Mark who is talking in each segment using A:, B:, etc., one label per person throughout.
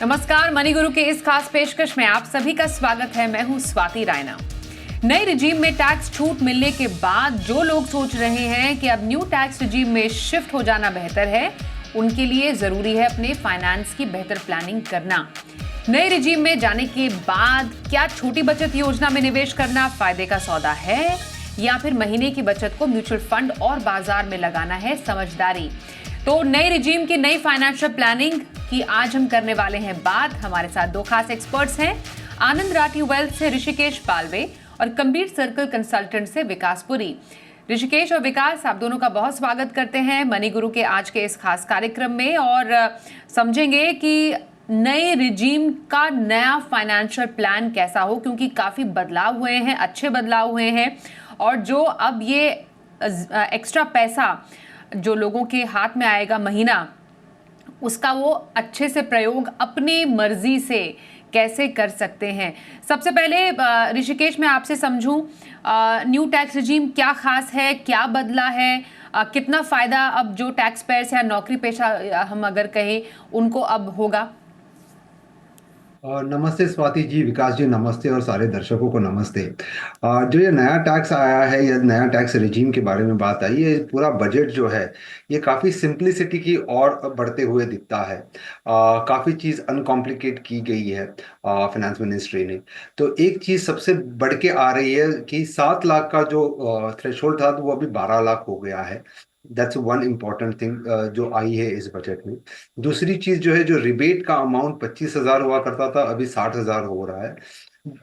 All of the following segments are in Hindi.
A: नमस्कार, मनी गुरु के इस खास पेशकश में आप सभी का स्वागत है। मैं हूं स्वाति रायना। नए रिजीम में टैक्स छूट मिलने के बाद जो लोग सोच रहे हैं कि अब न्यू टैक्स रिजीम में शिफ्ट हो जाना बेहतर है, उनके लिए जरूरी है अपने फाइनेंस की बेहतर प्लानिंग करना। नए रिजीम में जाने के बाद क्या छोटी बचत योजना में निवेश करना फायदे का सौदा है या फिर महीने की बचत को म्यूचुअल फंड और बाजार में लगाना है समझदारी। तो नए रिजीम की नई फाइनेंशियल प्लानिंग की आज हम करने वाले हैं बात। हमारे साथ दो खास एक्सपर्ट्स हैं, आनंद राठी वेल्थ से ऋषिकेश पालवे और कम्बीर सर्कल कंसल्टेंट से विकास पुरी। ऋषिकेश और विकास, आप दोनों का बहुत स्वागत करते हैं मनी गुरु के आज के इस खास कार्यक्रम में और समझेंगे कि नए रिजीम का नया फाइनेंशियल प्लान कैसा हो, क्योंकि काफी बदलाव हुए हैं, अच्छे बदलाव हुए हैं और जो अब ये एक्स्ट्रा पैसा जो लोगों के हाथ में आएगा महीना, उसका वो अच्छे से प्रयोग अपनी मर्जी से कैसे कर सकते हैं। सबसे पहले ऋषिकेश, मैं आपसे समझूं, न्यू टैक्स रिजीम क्या खास है, क्या बदला है, कितना फायदा अब जो टैक्स पेयर्स या नौकरी पेशा हम अगर कहें उनको अब होगा।
B: नमस्ते स्वाति जी, विकास जी नमस्ते और सारे दर्शकों को नमस्ते। जो ये नया टैक्स आया है या नया टैक्स रिजीम के बारे में बात आई, ये पूरा बजट जो है ये काफ़ी सिंप्लिसिटी की ओर बढ़ते हुए दिखता है। काफ़ी चीज़ अनकॉम्प्लिकेट की गई है फाइनेंस मिनिस्ट्री ने। तो एक चीज़ सबसे बढ़ के आ रही है कि 7 लाख का जो थ्रेशोल्ड था वो अभी 12 लाख हो गया है। दैट्स वन इम्पॉर्टेंट थिंग जो आई है इस बजट में। दूसरी चीज जो है, जो रिबेट का अमाउंट 25,000 हुआ करता था अभी 60,000 हो रहा है,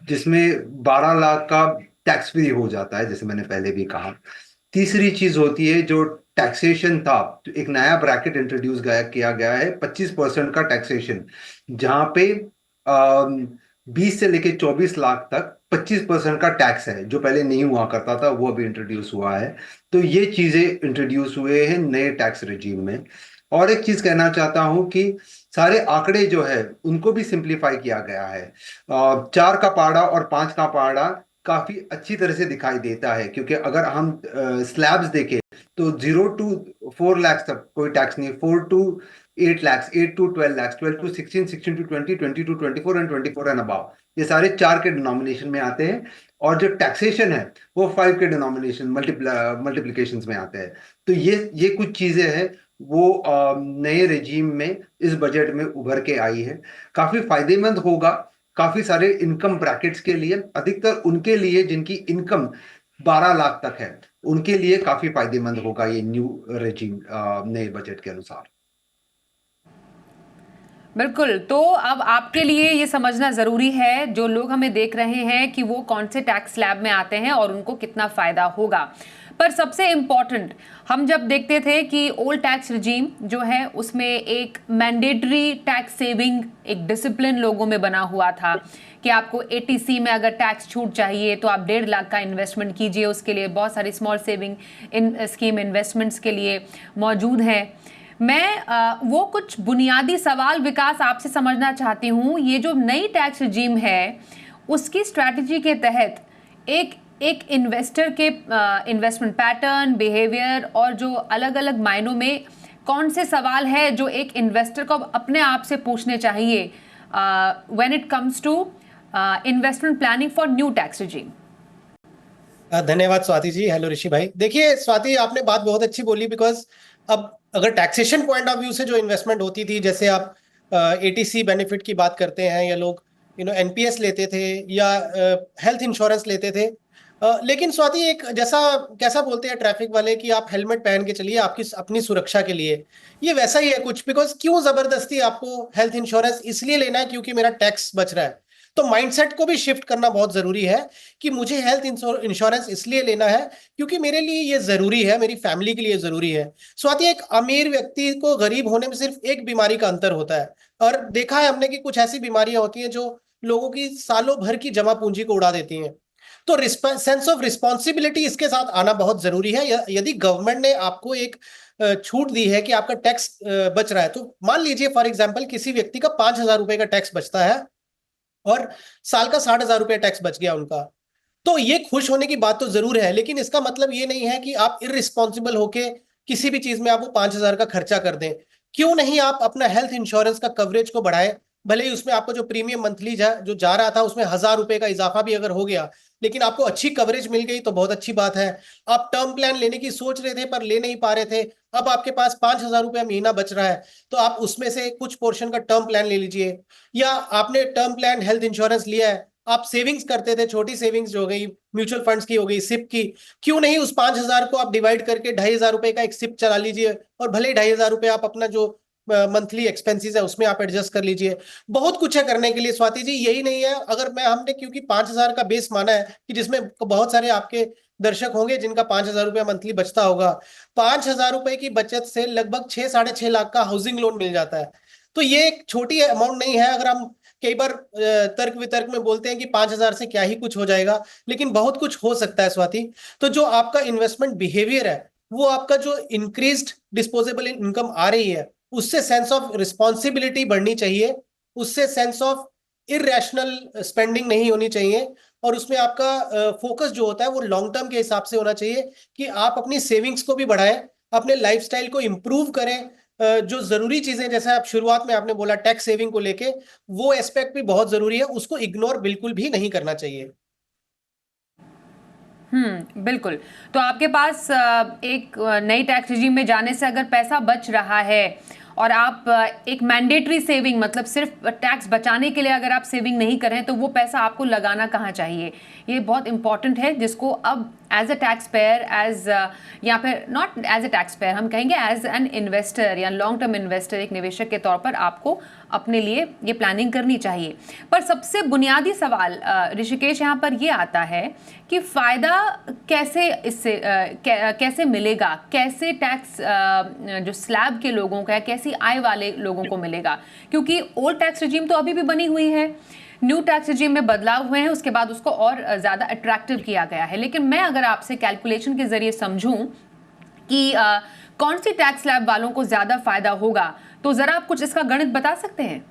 B: जिसमें 12 लाख का टैक्स फ्री हो जाता है, जैसे मैंने पहले भी कहा। तीसरी चीज होती है जो टैक्सेशन था, तो एक नया ब्रैकेट इंट्रोड्यूस किया गया है 25% का टैक्सेशन, जहां पे 20 से लेके 24 लाख तक 25% का टैक्स है, जो पहले नहीं हुआ करता था, वो अभी इंट्रोड्यूस हुआ है। तो ये चीजें इंट्रोड्यूस हुए हैं नए टैक्स रिजीम में। और एक चीज कहना चाहता हूं कि सारे आंकड़े जो है उनको भी सिंप्लीफाई किया गया है। 4 का पहाड़ा और 5 का पहाड़ा काफी अच्छी तरह से दिखाई देता है, क्योंकि अगर हम स्लैब्स देखें तो 0 to 4 लाख तक कोई टैक्स नहीं, 4 to 8 lakh, 8 to 12 lakh, 12 to 16, 16 to 20, 20 to 24 and 24 and above, ये सारे 4 के डिनोमिनेशन में आते हैं। और जो टैक्सेशन है वो 5 के डिनोमिनेशन मल्टीप्लिकेशन में आते हैं। तो ये कुछ चीजें हैं वो नए रेजीम में इस बजट में उभर के आई है। काफी फायदेमंद होगा काफी सारे इनकम ब्रैकेट्स के लिए, अधिकतर उनके लिए जिनकी इनकम 12 लाख तक है, उनके लिए काफी फायदेमंद होगा ये न्यू रेजीम नए बजट के अनुसार।
A: बिल्कुल, तो अब आपके लिए ये समझना जरूरी है, जो लोग हमें देख रहे हैं, कि वो कौन से टैक्स स्लैब में आते हैं और उनको कितना फायदा होगा। पर सबसे इम्पॉर्टेंट, हम जब देखते थे कि ओल्ड टैक्स रिजीम जो है उसमें एक मैंडेटरी टैक्स सेविंग, एक डिसिप्लिन लोगों में बना हुआ था कि आपको एटीसी में अगर टैक्स छूट चाहिए तो आप 1.5 लाख का इन्वेस्टमेंट कीजिए। उसके लिए बहुत सारी स्मॉल सेविंग स्कीम इन्वेस्टमेंट्स के लिए मौजूद है। मैं वो कुछ बुनियादी सवाल विकास आपसे समझना चाहती हूँ। ये जो नई टैक्स रिजीम है उसकी स्ट्रैटेजी के तहत एक इन्वेस्टर के इन्वेस्टमेंट पैटर्न, बिहेवियर और जो अलग अलग मायनों में कौन से सवाल है जो एक इन्वेस्टर को अपने आप से पूछने चाहिए when it comes to investment planning for new tax regime.
C: धन्यवाद स्वाति जी। हेलो ऋषि भाई। देखिए स्वाति, आपने बात बहुत अच्छी बोली, बिकॉज अब अगर टैक्सेशन पॉइंट ऑफ व्यू से जो इन्वेस्टमेंट होती थी, जैसे आप एटीसी बेनिफिट की बात करते हैं, या लोग एनपीएस लेते थे या हेल्थ इंश्योरेंस लेते थे, लेकिन स्वाति एक जैसा कैसा बोलते हैं ट्रैफिक वाले कि आप हेलमेट पहन के चलिए आपकी अपनी सुरक्षा के लिए, ये वैसा ही है कुछ। बिकॉज क्यों जबरदस्ती आपको हेल्थ इंश्योरेंस इसलिए लेना है क्योंकि मेरा टैक्स बच रहा है। तो माइंडसेट को भी शिफ्ट करना बहुत जरूरी है कि मुझे हेल्थ इंश्योरेंस इसलिए लेना है क्योंकि मेरे लिए ये जरूरी है, मेरी फैमिली के लिए जरूरी है। स्वाति, एक अमीर व्यक्ति को गरीब होने में सिर्फ एक बीमारी का अंतर होता है, और देखा है हमने कि कुछ ऐसी बीमारियां होती हैं जो लोगों की सालों भर की जमा पूंजी को उड़ा देती हैं। तो सेंस ऑफ रिस्पॉन्सिबिलिटी इसके साथ आना बहुत जरूरी है। यदि गवर्नमेंट ने आपको एक छूट दी है कि आपका टैक्स बच रहा है, तो मान लीजिए फॉर एग्जाम्पल किसी व्यक्ति का 5,000 रुपए का टैक्स बचता है और साल का 60,000 रुपया टैक्स बच गया उनका, तो ये खुश होने की बात तो जरूर है, लेकिन इसका मतलब ये नहीं है कि आप इररिस्पॉन्सिबल होके किसी भी चीज में आप वो 5,000 का खर्चा कर दें। क्यों नहीं आप अपना हेल्थ इंश्योरेंस का कवरेज को बढ़ाएं, भले ही उसमें आपको जो प्रीमियम मंथली जो जा रहा था उसमें 1,000 रुपए का इजाफा भी अगर हो गया, लेकिन आपको अच्छी कवरेज मिल गई तो बहुत अच्छी बात है। आप टर्म प्लान लेने की सोच रहे थे पर ले नहीं पा रहे थे, अब आपके पास 5,000 रुपया महीना बच रहा है, तो आप उसमें से कुछ पोर्शन का टर्म प्लान ले लीजिए। या आपने टर्म प्लान हेल्थ इंश्योरेंस लिया है, आप सेविंग्स करते थे, छोटी सेविंग्स जो हो गई, म्यूचुअल फंड्स की हो गई, सिप की, क्यों नहीं उस 5,000 को आप डिवाइड करके 2,500 रुपए का एक सिप चला लीजिए, और भले ही 2,500 रुपए आप अपना जो मंथली एक्सपेंसेस है उसमें आप एडजस्ट कर लीजिए। बहुत कुछ है करने के लिए स्वाति जी, यही नहीं है। अगर हमने क्योंकि 5,000 का बेस माना है कि जिसमें बहुत सारे आपके दर्शक होंगे जिनका 5,000 रुपया मंथली बचता होगा, 5,000 रुपए की बचत से लगभग 6-6.5 लाख का हाउसिंग लोन मिल जाता है। तो ये एक छोटी अमाउंट नहीं है। अगर हम कई बार तर्क वितर्क में बोलते हैं कि 5,000 से क्या ही कुछ हो जाएगा, लेकिन बहुत कुछ हो सकता है स्वाति। तो जो आपका इन्वेस्टमेंट बिहेवियर है, वो आपका जो इंक्रीज्ड डिस्पोजेबल इनकम आ रही है उससे सेंस ऑफ रिस्पॉन्सिबिलिटी बढ़नी चाहिए, उससे सेंस ऑफ इररेशनल स्पेंडिंग नहीं होनी चाहिए, और उसमें आपका फोकस जो होता है वो लॉन्ग टर्म के हिसाब से होना चाहिए कि आप अपनी सेविंग्स को भी बढ़ाएं, अपने लाइफस्टाइल को इंप्रूव करें। जो जरूरी चीजें, जैसे आप शुरुआत में आपने बोला टैक्स सेविंग को लेके, वो एस्पेक्ट भी बहुत जरूरी है, उसको इग्नोर बिल्कुल भी नहीं करना चाहिए।
A: बिल्कुल। तो आपके पास एक नई टैक्स रिजीम में जाने से अगर पैसा बच रहा है और आप एक मैंडेटरी सेविंग, मतलब सिर्फ टैक्स बचाने के लिए अगर आप सेविंग नहीं कर रहे हैं, तो वो पैसा आपको लगाना कहाँ चाहिए, ये बहुत इंपॉर्टेंट है, जिसको अब एज अ टैक्स पेयर, या फिर not as a tax payer, हम कहेंगे एज एन इन्वेस्टर या लॉन्ग टर्म इन्वेस्टर, एक निवेशक के तौर पर आपको अपने लिए ये प्लानिंग करनी चाहिए। पर सबसे बुनियादी सवाल ऋषिकेश यहाँ पर ये आता है कि फ़ायदा कैसे इससे कैसे मिलेगा, कैसे टैक्स जो स्लैब के लोगों का है, कैसी आय वाले लोगों को मिलेगा, क्योंकि ओल्ड टैक्स रिजीम तो अभी भी बनी हुई है, न्यू टैक्स रिजीम में बदलाव हुए हैं, उसके बाद उसको और ज़्यादा अट्रैक्टिव किया गया है। लेकिन मैं अगर आपसे कैलकुलेशन के जरिए समझूं कि कौन सी टैक्स स्लैब वालों को ज़्यादा फायदा होगा, तो ज़रा आप कुछ इसका गणित बता सकते हैं?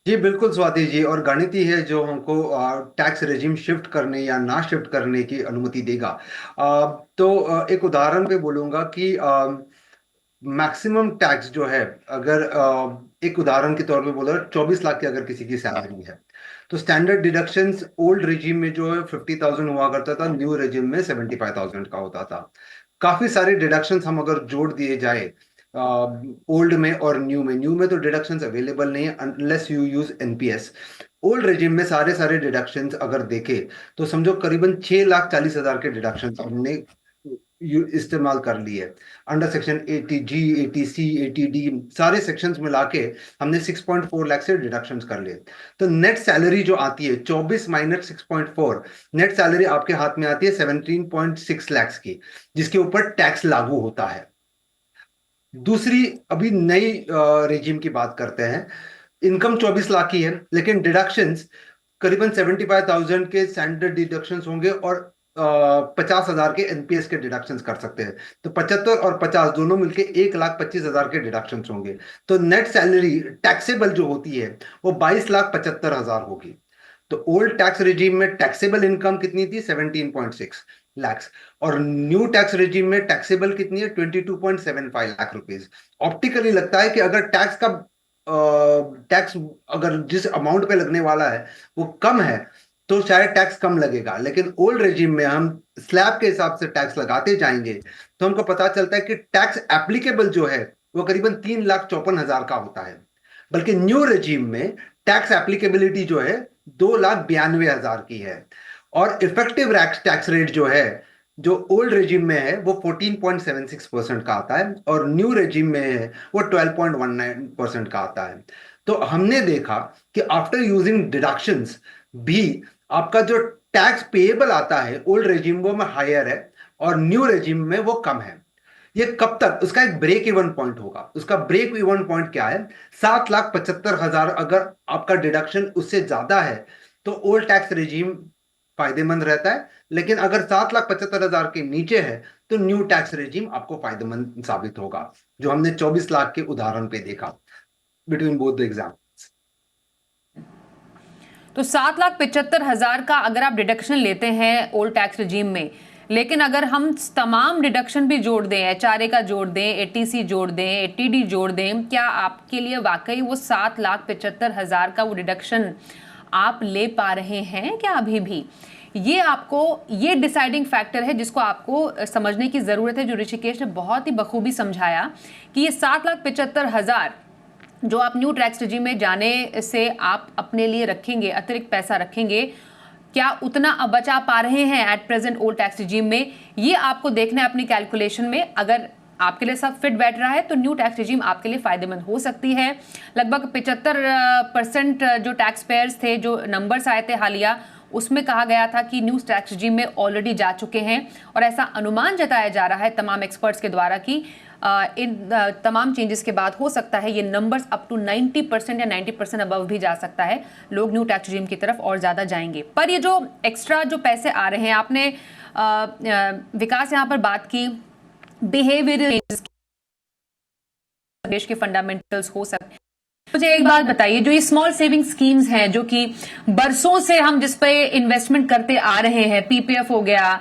B: जी बिल्कुल स्वाति जी, और गणित ही है जो हमको टैक्स रेजिम शिफ्ट करने या ना शिफ्ट करने की अनुमति देगा। तो एक उदाहरण पे बोलूंगा कि मैक्सिमम टैक्स जो है, अगर एक उदाहरण के तौर पे बोला 24 लाख की अगर किसी की सैलरी है, तो स्टैंडर्ड डिडक्शंस ओल्ड रेजिम में जो है 50,000 हुआ करता था, न्यू रेजिम में 75,000 का होता था। काफी सारे डिडक्शंस हम अगर जोड़ दिए जाए ओल्ड में और न्यू में तो डिडक्शंस अवेलेबल नहीं है unless you use NPS. Old regime में सारे सारे डिडक्शंस अगर देखे तो समझो करीबन 6,40,000 के डिडक्शंस हमने इस्तेमाल कर लिए। Under section 80G, 80C, 80D सारे सेक्शंस मिला के हमने 6.4 लाख से डिडक्शंस कर लिए। तो नेट सैलरी जो आती है 24 माइनस 6.4, नेट सैलरी आपके हाथ में आती है 17.6 लाख की, जिसके ऊपर टैक्स लागू होता है। दूसरी अभी नई रेजिम की बात करते हैं। इनकम 24 लाख की है, लेकिन डिडक्शंस करीबन 75,000 के स्टैंडर्ड डिडक्शंस होंगे और 50,000 के एनपीएस के डिडक्शंस कर सकते हैं। तो 75 और 50 दोनों मिलके 1,25,000 के डिडक्शंस होंगे। तो नेट सैलरी टैक्सेबल जो होती है वो 22,75,000 होगी। तो ओल्ड टैक्स रेजिम में टैक्सेबल इनकम कितनी थी? 17.6 लाख। और न्यू टैक्स रेजिम में टैक्सेबल कितनी है? 22.75 लाख रुपीज। ऑप्टिकली लगता है कि अगर टैक्स अगर जिस अमाउंट पे लगने वाला है वो कम है तो शायद टैक्स कम लगेगा, लेकिन ओल्ड रेजिम में हम स्लैब के हिसाब से टैक्स लगाते जाएंगे तो हमको पता चलता है कि टैक्स एप्लीकेबल जो है वो करीबन 3,54,000 का होता है। बल्कि न्यू रेजिम में टैक्स एप्लीकेबिलिटी जो है 2,92,000 की है। और इफेक्टिव टैक्स रेट जो है, जो ओल्ड रेजिम में है वो 14.76% का आता है और न्यू रेजिम में है वो 12.19% का आता है। तो हमने देखा कि आफ्टर यूजिंग डिडक्शंस भी आपका जो टैक्स पेएबल आता है ओल्ड रेजिम वो में हायर है और न्यू रेजिम में वो कम है। ये कब तक? उसका एक ब्रेक इवन पॉइंट होगा। उसका ब्रेक इवन पॉइंट क्या है? 7,75,000 अगर आपका डिडक्शन उससे ज्यादा है तो ओल्ड टैक्स रेजिम फायदेमंद रहता है, लेकिन अगर 7,75,000 के नीचे है तो न्यू टैक्स रेजिम आपको फायदेमंद साबित होगा, जो हमने 24 लाख के उदाहरण पे देखा बिटवीन बोथ द एग्जाम।
A: तो 7,75,000 का अगर आप डिडक्शन लेते हैं ओल्ड टैक्स रिजीम में, लेकिन अगर हम तमाम डिडक्शन भी जोड़ दें, एचआरए का जोड़ दें, एटीसी जोड़ दें, एटीडी जोड़ दें, क्या आपके लिए वाकई वो 7,75,000 का वो डिडक्शन आप ले पा रहे हैं क्या अभी भी? ये डिसाइडिंग फैक्टर है जिसको आपको समझने की जरूरत है, जो ऋषिकेश ने बहुत ही बखूबी समझाया कि ये 7,75,000 जो आप न्यू टैक्स रेजिम में जाने से आप अपने लिए रखेंगे, अतिरिक्त पैसा रखेंगे, क्या उतना बचा पा रहे हैं at present old tax regime में? ये आपको देखना है अपनी कैलकुलेशन में। अगर आपके लिए सब फिट बैठ रहा है तो न्यू टैक्स रेजिम आपके लिए फायदेमंद हो सकती है। लगभग 75% जो टैक्स पेयर्स थे, जो नंबर्स आए थे हालिया, उसमें कहा गया था कि न्यू टैक्स रेजिम में ऑलरेडी जा चुके हैं, और ऐसा अनुमान जताया जा रहा है तमाम एक्सपर्ट्स के द्वारा कि इन तमाम चेंजेस के बाद हो सकता है ये नंबर्स अप टू 90% या 90% अबव भी जा सकता है। लोग न्यू टैक्स रेजिम की तरफ और ज़्यादा जाएंगे। पर ये जो एक्स्ट्रा जो पैसे आ रहे हैं, आपने विकास यहाँ पर बात की बिहेवियरल चेंजेस, देश के फंडामेंटल्स हो सकते हैं। मुझे एक बात बताइए, जो ये स्मॉल सेविंग स्कीम्स हैं जो कि बरसों से हम जिस पे इन्वेस्टमेंट करते आ रहे हैं, पीपीएफ हो गया,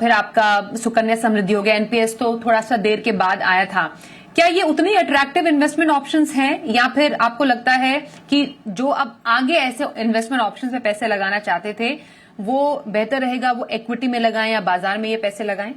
A: फिर आपका सुकन्या समृद्धि हो गया, एनपीएस तो थोड़ा सा देर के बाद आया था, क्या ये उतनी अट्रैक्टिव इन्वेस्टमेंट ऑप्शंस हैं, या फिर आपको लगता है कि जो अब आगे ऐसे इन्वेस्टमेंट ऑप्शंस में पैसे लगाना चाहते थे वो बेहतर रहेगा वो इक्विटी में लगाएं या बाजार में ये पैसे लगाएं?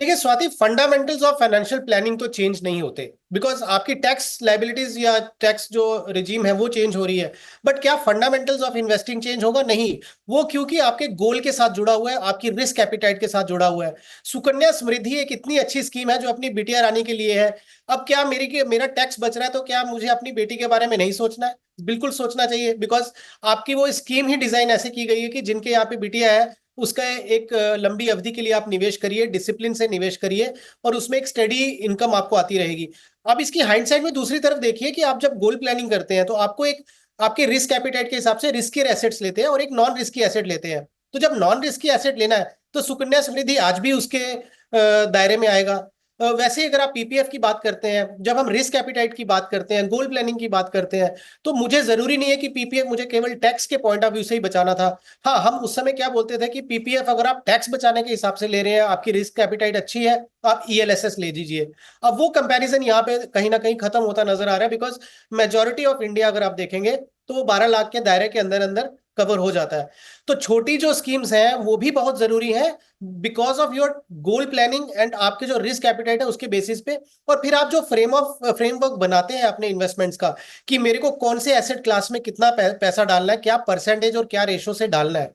C: देखिए Swati, fundamentals of financial planning तो चेंज नहीं होते, बिकॉज आपकी टैक्स लाइबिलिटीज या टैक्स जो रिजीम है वो चेंज हो रही है, बट क्या फंडामेंटल्स ऑफ इन्वेस्टिंग चेंज होगा? नहीं। वो क्योंकि आपके गोल के साथ जुड़ा हुआ है, आपकी रिस्क एपिटाइट के साथ जुड़ा हुआ है। सुकन्या समृद्धि एक इतनी अच्छी स्कीम है जो अपनी बिटिया रानी के लिए है। अब क्या मेरा टैक्स बच रहा है तो क्या मुझे अपनी बेटी के बारे में नहीं सोचना है? बिल्कुल सोचना चाहिए, बिकॉज आपकी वो स्कीम ही डिजाइन ऐसे की गई है कि जिनके यहाँ पे बिटिया है उसका एक लंबी अवधि के लिए आप निवेश करिए, डिसिप्लिन से निवेश करिए, और उसमें एक स्टेडी इनकम आपको आती रहेगी। अब इसकी हाइंडसाइड में दूसरी तरफ देखिए कि आप जब गोल प्लानिंग करते हैं तो आपको एक आपके रिस्क एपिटाइट के हिसाब से रिस्की एसेट्स लेते हैं और एक नॉन रिस्की एसेट लेते हैं। तो जब नॉन रिस्की एसेट लेना है तो सुकन्या समृद्धि आज भी उसके दायरे में आएगा। वैसे अगर आप पीपीएफ की बात करते हैं, जब हम रिस्क एपिटाइट की बात करते हैं, गोल प्लानिंग की बात करते हैं, तो मुझे जरूरी नहीं है कि पीपीएफ मुझे केवल टैक्स के पॉइंट ऑफ व्यू से ही बचाना था। हाँ, हम उस समय क्या बोलते थे कि पीपीएफ अगर आप टैक्स बचाने के हिसाब से ले रहे हैं, आपकी रिस्क एपिटाइट अच्छी है, तो आप ईएलएसएस ले दीजिए। अब वो कंपैरिजन यहाँ पे कहीं ना कहीं खत्म होता नजर आ रहा है, बिकॉज मेजोरिटी ऑफ इंडिया अगर आप देखेंगे तो 12 लाख के दायरे के अंदर अंदर कवर हो जाता है। तो छोटी जो स्कीम्स हैं वो भी बहुत जरूरी है because of your goal planning and आपके जो रिस्क एपिटाइट है उसके बेसिस पे। और फिर आप जो फ्रेमवर्क बनाते हैं अपने इन्वेस्टमेंट्स का कि मेरे को कौन से एसेट क्लास में कितना पैसा डालना है, क्या परसेंटेज और क्या रेशो से डालना है,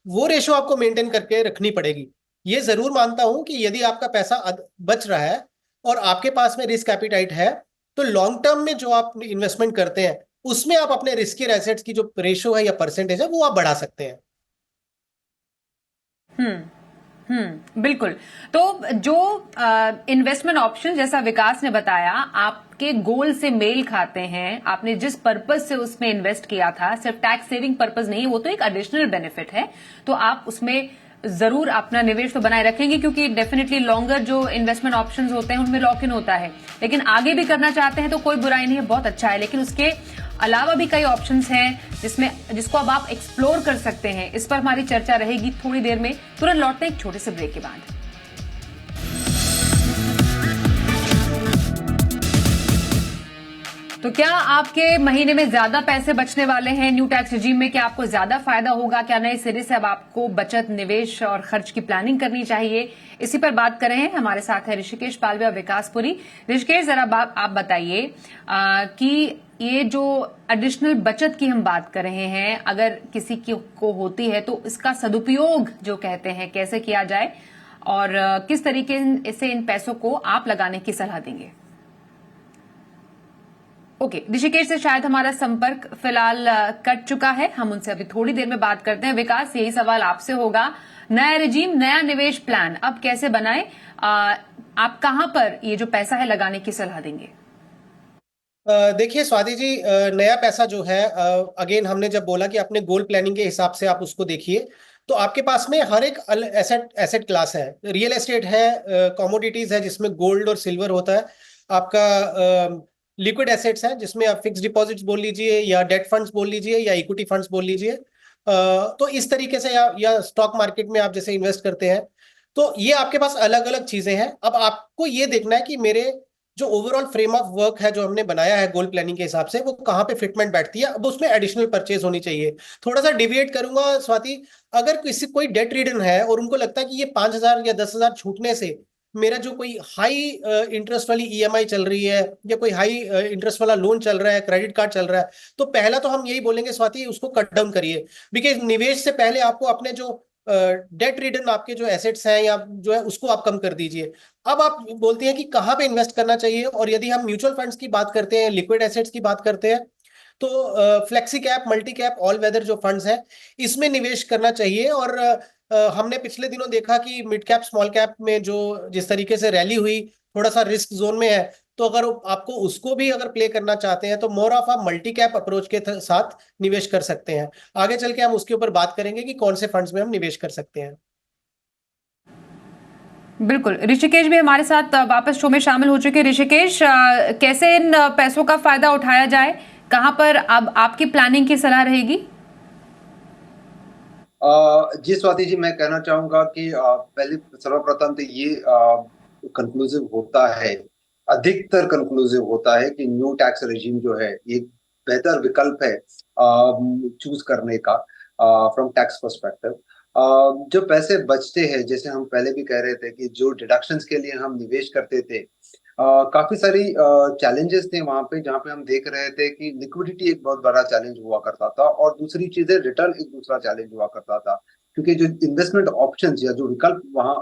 C: वो रेशो आपको मेंटेन करके रखनी पड़ेगी। ये जरूर मानता हूं कि यदि आपका पैसा बच रहा है और आपके पास में रिस्क एपिटाइट है तो लॉन्ग टर्म में जो आप इन्वेस्टमेंट करते हैं उसमें आप अपने रिस्की एसेट्स की जो रेशो है या परसेंटेज है वो आप बढ़ा सकते हैं।
A: बिल्कुल। तो जो इन्वेस्टमेंट ऑप्शन जैसा विकास ने बताया आपके गोल से मेल खाते हैं, आपने जिस पर्पज से उसमें इन्वेस्ट किया था, सिर्फ टैक्स सेविंग पर्पज नहीं, वो तो एक एडिशनल बेनिफिट है, तो आप उसमें जरूर अपना निवेश तो बनाए रखेंगे, क्योंकि डेफिनेटली लॉन्गर जो इन्वेस्टमेंट ऑप्शंस होते हैं उनमें लॉक इन होता है। लेकिन आगे भी करना चाहते हैं तो कोई बुराई नहीं है, बहुत अच्छा है। लेकिन उसके अलावा भी कई ऑप्शंस हैं जिसको अब आप एक्सप्लोर कर सकते हैं। इस पर हमारी चर्चा रहेगी थोड़ी देर में। तुरंत लौटते हैं एक छोटे से ब्रेक के बाद। तो क्या आपके महीने में ज्यादा पैसे बचने वाले हैं न्यू टैक्स रेजिम में? क्या आपको ज्यादा फायदा होगा? क्या नए सिरे से अब आपको बचत, निवेश और खर्च की प्लानिंग करनी चाहिए? इसी पर बात कर रहे हैं। हमारे साथ है ऋषिकेश पालवे और विकास पुरी। ऋषिकेश, जरा आप बताइए कि ये जो एडिशनल बचत की हम बात कर रहे हैं, अगर किसी को होती है तो इसका सदुपयोग जो कहते हैं कैसे किया जाए, और किस तरीके से इन पैसों को आप लगाने की सलाह देंगे? ओके, ऋषिकेश से शायद हमारा संपर्क फिलहाल कट चुका है, हम उनसे अभी थोड़ी देर में बात करते हैं। विकास, यही सवाल आपसे होगा, नया रेजिम, नया निवेश प्लान अब कैसे बनाएं? आप कहां पर ये जो पैसा है लगाने की सलाह देंगे?
C: देखिए स्वाति जी, नया पैसा जो है, अगेन हमने जब बोला कि अपने गोल प्लानिंग के हिसाब से आप उसको देखिए, तो आपके पास में हर एक एसेट क्लास है। रियल एस्टेट है, कमोडिटीज है जिसमें गोल्ड और सिल्वर होता है, आपका लिक्विड एसेट्स हैं जिसमें आप फिक्स डिपॉजिट्स बोल लीजिए या डेट फंड्स बोल लीजिए या इक्विटी फंड्स बोल लीजिए, तो इस तरीके से या स्टॉक मार्केट में आप जैसे इन्वेस्ट करते हैं, तो ये आपके पास अलग अलग चीजें हैं। अब आपको ये देखना है कि मेरे जो ओवरऑल फ्रेम ऑफ वर्क है जो हमने बनाया है गोल प्लानिंग के हिसाब से, वो कहाँ पे फिटमेंट बैठती है। अब उसमें एडिशनल परचेज होनी चाहिए। थोड़ा सा डिविएट करूंगा स्वाति, अगर कोई डेट रिडन है और उनको लगता है कि ये 5,000 या 10,000 छूटने से मेरा जो कोई हाई इंटरेस्ट वाली ईएमआई चल रही है या कोई हाई इंटरेस्ट वाला लोन चल रहा है, क्रेडिट कार्ड चल रहा है, तो पहला तो हम यही बोलेंगे स्वाति, उसको कट डाउन करिए। बिकॉज निवेश से पहले आपको अपने जो डेट रिटर्न आपके जो एसेट्स हैं या जो है उसको आप कम कर दीजिए। अब आप बोलते हैं कि कहाँ पे इन्वेस्ट करना चाहिए, और यदि हम म्यूचुअल फंड्स की बात करते हैं, लिक्विड एसेट्स की बात करते हैं, तो flexi cap, multi cap, all weather जो फंड्स हैं इसमें निवेश करना चाहिए। और हमने पिछले दिनों देखा कि मिड कैप स्मॉल कैप में जो जिस तरीके से रैली हुई, थोड़ा सा रिस्क जोन में है, तो अगर आपको उसको भी अगर प्ले करना चाहते हैं तो more of a multi cap approach के साथ निवेश कर सकते हैं। आगे चल के हम उसके ऊपर बात करेंगे कि कौन से फंड्स में हम निवेश कर सकते हैं।
A: बिल्कुल, ऋषिकेश भी हमारे साथ वापस शो में शामिल हो चुके हैं। ऋषिकेश, कैसे इन पैसों का फायदा उठाया जाए, कहां पर अब आपकी प्लानिंग की सलाह रहेगी?
B: जी स्वाति जी, मैं कहना चाहूंगा कि पहले सर्वप्रथम तो ये कंक्लूसिव होता है, अधिकतर कंक्लूसिव होता है कि न्यू टैक्स रेजिम जो है ये बेहतर विकल्प है चूज करने का फ्रॉम टैक्स पर्सपेक्टिव। जो पैसे बचते हैं, जैसे हम पहले भी कह रहे थे कि जो डिडक्शंस के लिए हम निवेश करते थे, काफी सारी चैलेंजेस थे वहां पे, जहाँ पे हम देख रहे थे कि लिक्विडिटी एक बहुत बड़ा चैलेंज हुआ करता था, और दूसरी चीजें रिटर्न एक दूसरा चैलेंज हुआ करता था, क्योंकि जो इन्वेस्टमेंट ऑप्शंस या जो विकल्प वहाँ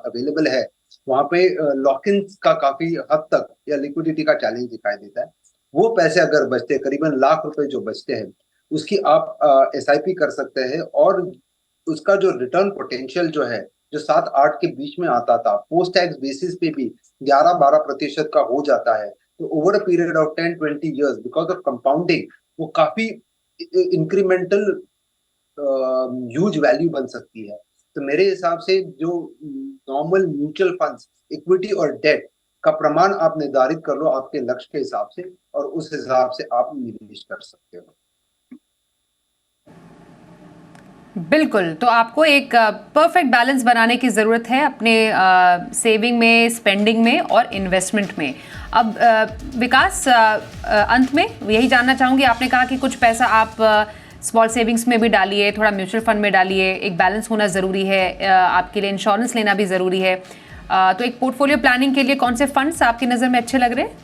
B: अवेलेबल है, वहां पे लॉक इन का काफी हद तक या लिक्विडिटी का चैलेंज दिखाई देता है। वो पैसे अगर बचते, करीबन लाख रुपए जो बचते हैं, उसकी आप SIP कर सकते हैं, और उसका जो रिटर्न पोटेंशियल जो है, जो 7-8 के बीच में आता था, पोस्ट टैक्स बेसिस पे भी 11-12% का हो जाता है। तो over a period of 10-20 years, because of compounding, वो काफी इंक्रीमेंटल ह्यूज वैल्यू बन सकती है। तो मेरे हिसाब से जो नॉर्मल म्यूचुअल फंड्स, इक्विटी और डेट का प्रमाण आप निर्धारित कर लो आपके लक्ष्य के हिसाब से, और उस हिसाब से आप निवेश कर सकते हो।
A: बिल्कुल, तो आपको एक परफेक्ट बैलेंस बनाने की ज़रूरत है अपने सेविंग में, स्पेंडिंग में और इन्वेस्टमेंट में। अब विकास, अंत में यही जानना चाहूँगी, आपने कहा कि कुछ पैसा आप स्मॉल सेविंग्स में भी डालिए, थोड़ा म्यूचुअल फंड में डालिए, एक बैलेंस होना ज़रूरी है, आपके लिए इंश्योरेंस लेना भी ज़रूरी है। तो एक पोर्टफोलियो प्लानिंग के लिए कौन से फंड्स आपकी नज़र में अच्छे लग रहे हैं?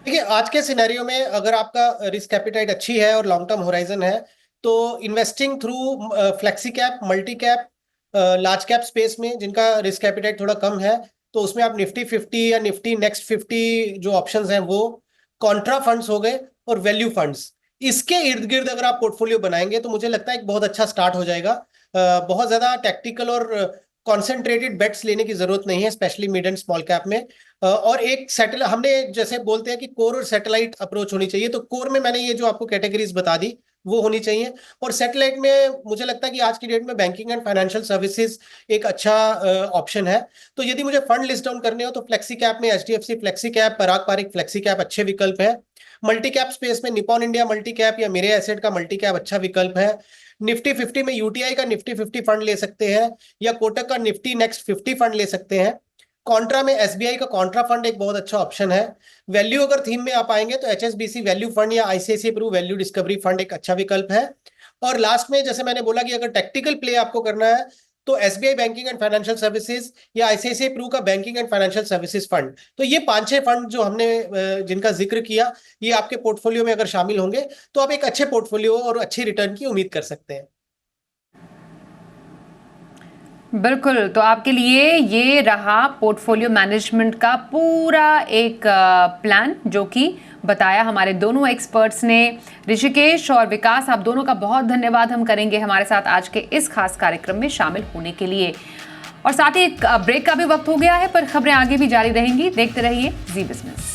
C: देखिए, आज के सिनेरियो में अगर आपका रिस्क एपिटाइट अच्छी है और लॉन्ग टर्म होराइजन है, तो investing through flexi cap, multi cap, large cap space में जिनका रिस्क एपिटाइट थोड़ा कम है, तो उसमें आप निफ्टी 50 या निफ्टी नेक्स्ट 50 जो ऑप्शंस हैं, वो कॉन्ट्रा फंड्स हो गए और वैल्यू फंड्स, इसके इर्द गिर्द अगर आप पोर्टफोलियो बनाएंगे तो मुझे लगता है एक बहुत अच्छा स्टार्ट हो जाएगा। बहुत ज्यादा टैक्टिकल और कॉन्सेंट्रेटेड बेट्स लेने की जरूरत नहीं है, specially mid and small cap में। और एक सैटेलाइट, हमने जैसे बोलते हैं कि कोर और सैटेलाइट अप्रोच होनी चाहिए, तो कोर में मैंने ये जो आपको कैटेगरीज बता दी वो होनी चाहिए, और सैटेलाइट में मुझे लगता है कि आज की डेट में बैंकिंग एंड फाइनेंशियल सर्विसेज एक अच्छा ऑप्शन है। तो यदि मुझे फंड लिस्ट डाउन करने हो तो फ्लेक्सी कैप में HDFC फ्लेक्सी कैप, पराग पारिक फ्लेक्सी कैप अच्छे विकल्प है। मल्टी कैप स्पेस में निपॉन इंडिया मल्टी कैप या मेरे एसेट का मल्टी कैप अच्छा विकल्प है। निफ्टी 50 में UTI का निफ्टी 50 फंड ले सकते हैं, या कोटक का निफ्टी नेक्स्ट 50 फंड ले सकते हैं। कॉन्ट्रा में SBI का कॉन्ट्रा फंड एक बहुत अच्छा ऑप्शन है। वैल्यू अगर थीम में आप आएंगे तो HSBC वैल्यू फंड या ICICI Pru value discovery fund एक अच्छा विकल्प है। और लास्ट में जैसे मैंने बोला कि अगर टेक्टिकल प्ले आपको करना है तो SBI banking and financial services या ICICI प्रू का banking and financial services fund. तो ये 5-6 फंड जो हमने जिनका जिक्र किया, ये आपके पोर्टफोलियो में अगर शामिल होंगे तो आप एक अच्छे पोर्टफोलियो और अच्छी रिटर्न की उम्मीद कर सकते हैं।
A: बिल्कुल, तो आपके लिए ये रहा पोर्टफोलियो मैनेजमेंट का पूरा एक प्लान, जो कि बताया हमारे दोनों एक्सपर्ट्स ने। ऋषिकेश और विकास, आप दोनों का बहुत धन्यवाद हम करेंगे हमारे साथ आज के इस खास कार्यक्रम में शामिल होने के लिए। और साथ ही एक ब्रेक का भी वक्त हो गया है, पर खबरें आगे भी जारी रहेंगी। देखते रहिए जी बिजनेस।